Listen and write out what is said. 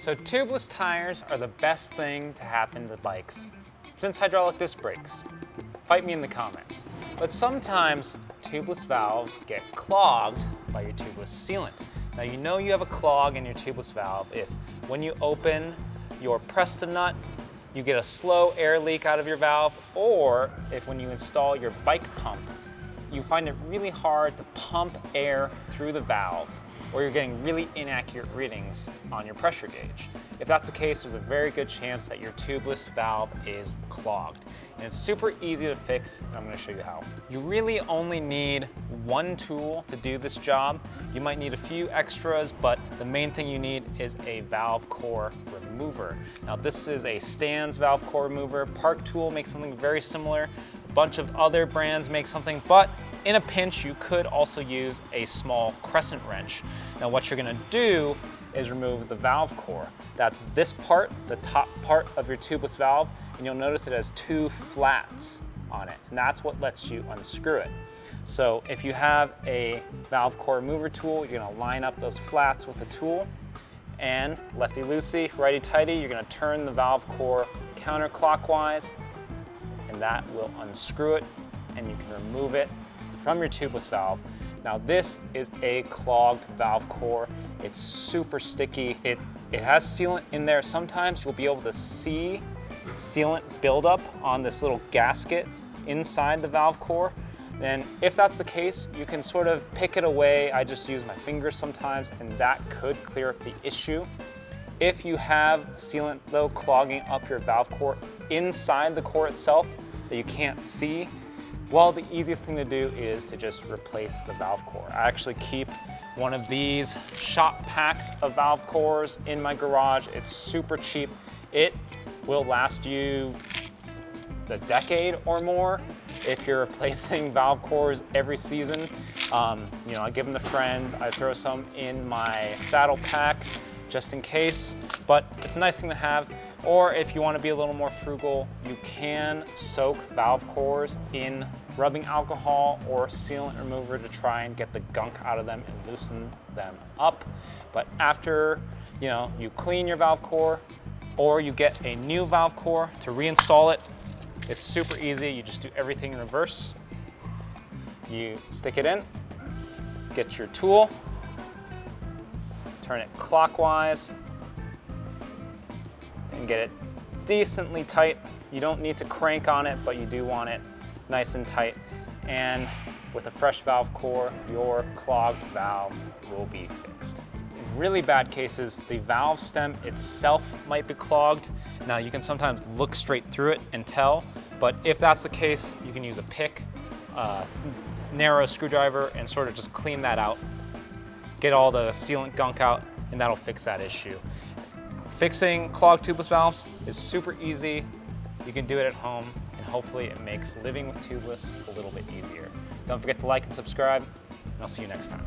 So tubeless tires are the best thing to happen to bikes since hydraulic disc brakes. Fight me in the comments. But sometimes tubeless valves get clogged by your tubeless sealant. Now you know you have a clog in your tubeless valve if when you open your Preston nut, you get a slow air leak out of your valve, or if when you install your bike pump, you find it really hard to pump air through the valve, or you're getting really inaccurate readings on your pressure gauge. If that's the case, there's a very good chance that your tubeless valve is clogged. And it's super easy to fix, and I'm gonna show you how. You really only need one tool to do this job. You might need a few extras, but the main thing you need is a valve core remover. Now this is a Stan's valve core remover. Park Tool makes something very similar. A bunch of other brands make something, but in a pinch, you could also use a small crescent wrench. Now what you're gonna do is remove the valve core. That's this part, the top part of your tubeless valve, and you'll notice it has two flats on it, and that's what lets you unscrew it. So if you have a valve core remover tool, you're gonna line up those flats with the tool, and lefty-loosey, righty-tighty, you're gonna turn the valve core counterclockwise, and that will unscrew it, and you can remove it from your tubeless valve. Now this is a clogged valve core. It's super sticky. It has sealant in there. Sometimes you'll be able to see sealant buildup on this little gasket inside the valve core. And if that's the case, you can sort of pick it away. I just use my fingers sometimes, and that could clear up the issue. If you have sealant though clogging up your valve core inside the core itself that you can't see, well, the easiest thing to do is to just replace the valve core. I actually keep one of these shop packs of valve cores in my garage. It's super cheap. It will last you a decade or more if you're replacing valve cores every season. You know, I give them to friends. I throw some in my saddle pack just in case, but it's a nice thing to have. Or if you want to be a little more frugal, you can soak valve cores in rubbing alcohol or sealant remover to try and get the gunk out of them and loosen them up. But after you clean your valve core or you get a new valve core to reinstall it, it's super easy. You just do everything in reverse. You stick it in, get your tool, turn it clockwise, and get it decently tight. You don't need to crank on it, but you do want it nice and tight. And with a fresh valve core, your clogged valves will be fixed. In really bad cases, the valve stem itself might be clogged. Now you can sometimes look straight through it and tell, but if that's the case, you can use a pick, narrow screwdriver, and sort of just clean that out. Get all the sealant gunk out, and that'll fix that issue. Fixing clogged tubeless valves is super easy. You can do it at home, and hopefully it makes living with tubeless a little bit easier. Don't forget to like and subscribe, and I'll see you next time.